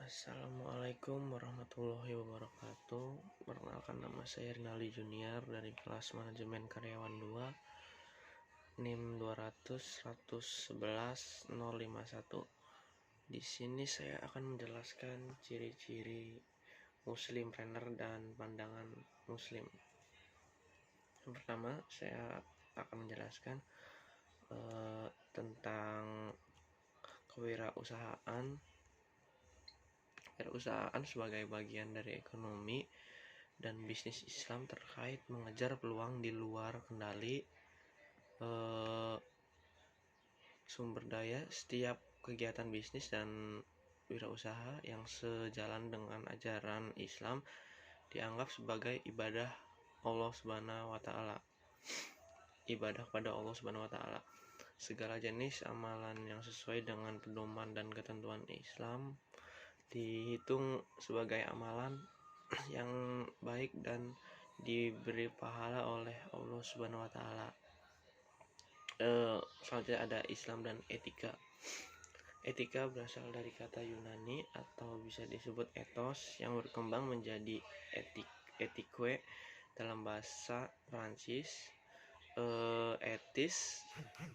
Assalamualaikum warahmatullahi wabarakatuh. Perkenalkan, nama saya Rinaldi Junior dari kelas Manajemen Karyawan 2, NIM 200-111-051. Di sini saya akan menjelaskan ciri-ciri muslim trainer dan pandangan muslim. Yang pertama, saya akan menjelaskan tentang kewirausahaan sebagai bagian dari ekonomi dan bisnis Islam terkait mengejar peluang di luar kendali sumber daya. Setiap kegiatan bisnis dan wirausaha yang sejalan dengan ajaran Islam dianggap sebagai ibadah Allah Subhanahu wa taala. Ibadah pada Allah Subhanahu wa taala. Segala jenis amalan yang sesuai dengan pedoman dan ketentuan Islam dihitung sebagai amalan yang baik dan diberi pahala oleh Allah Subhanahu wa taala. Selanjutnya ada Islam dan etika. Etika berasal dari kata Yunani atau bisa disebut ethos yang berkembang menjadi ethique dalam bahasa Prancis, etis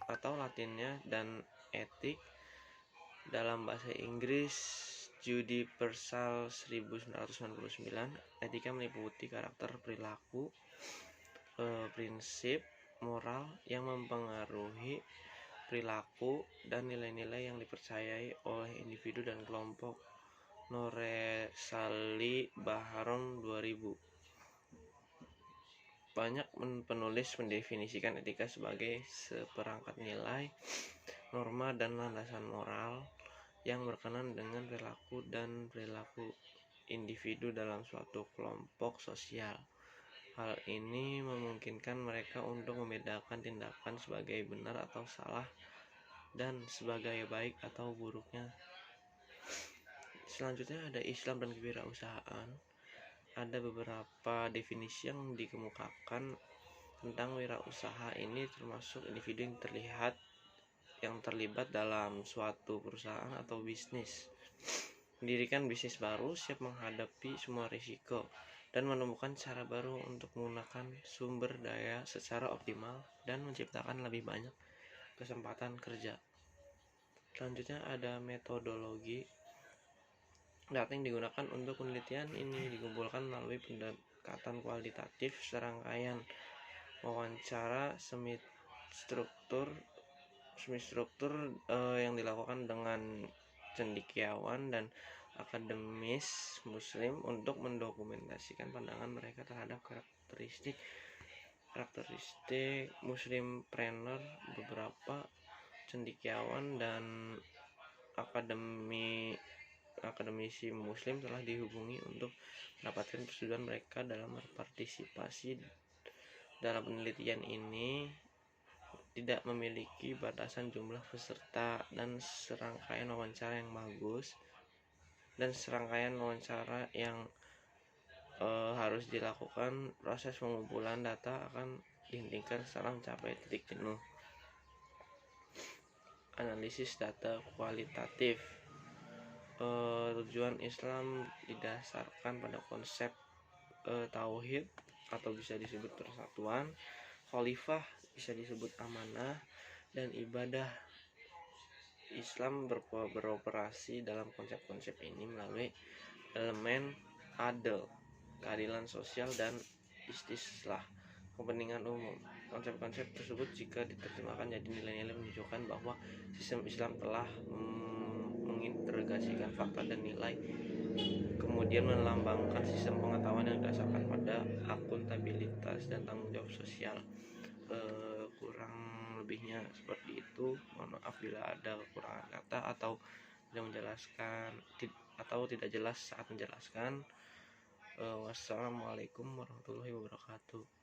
atau Latinnya, dan etik dalam bahasa Inggris. Universal 1999. Etika meliputi karakter, perilaku, prinsip moral yang mempengaruhi perilaku dan nilai-nilai yang dipercayai oleh individu dan kelompok. Noresali Baharon 2000. Banyak penulis mendefinisikan etika sebagai seperangkat nilai, norma, dan landasan moral yang berkenan dengan perilaku individu dalam suatu kelompok sosial. Hal ini memungkinkan mereka untuk membedakan tindakan sebagai benar atau salah dan sebagai baik atau buruknya. Selanjutnya ada Islam dan kewirausahaan. Ada beberapa definisi yang dikemukakan tentang wirausaha ini, termasuk individu yang terlibat dalam suatu perusahaan atau bisnis, mendirikan bisnis baru, siap menghadapi semua risiko, dan menemukan cara baru untuk menggunakan sumber daya secara optimal dan menciptakan lebih banyak kesempatan kerja. Selanjutnya ada metodologi. Data yang digunakan untuk penelitian ini dikumpulkan melalui pendekatan kualitatif, serangkaian wawancara semi struktur yang dilakukan dengan cendekiawan dan akademis muslim untuk mendokumentasikan pandangan mereka terhadap karakteristik muslimpreneur. Beberapa cendekiawan dan akademisi muslim telah dihubungi untuk mendapatkan persetujuan mereka dalam berpartisipasi dalam penelitian ini. Tidak memiliki batasan jumlah peserta dan serangkaian wawancara yang harus dilakukan. Proses pengumpulan data akan dihentikan setelah mencapai titik jenuh. Analisis data kualitatif. Tujuan Islam didasarkan pada konsep tauhid atau bisa disebut persatuan, khalifah bisa disebut amanah, dan ibadah. Islam beroperasi dalam konsep-konsep ini melalui elemen adil, keadilan sosial, dan istislah, kepentingan umum. Konsep-konsep tersebut jika diterjemahkan jadi nilai-nilai menunjukkan bahwa sistem Islam telah mengintegrasikan fakta dan nilai, kemudian melambangkan sistem pengetahuan yang didasarkan pada akuntabilitas dan tanggung jawab sosial. Kurang lebihnya seperti itu. Mohon maaf bila ada kekurangan kata atau tidak menjelaskan atau tidak jelas saat menjelaskan. Wassalamualaikum warahmatullahi wabarakatuh.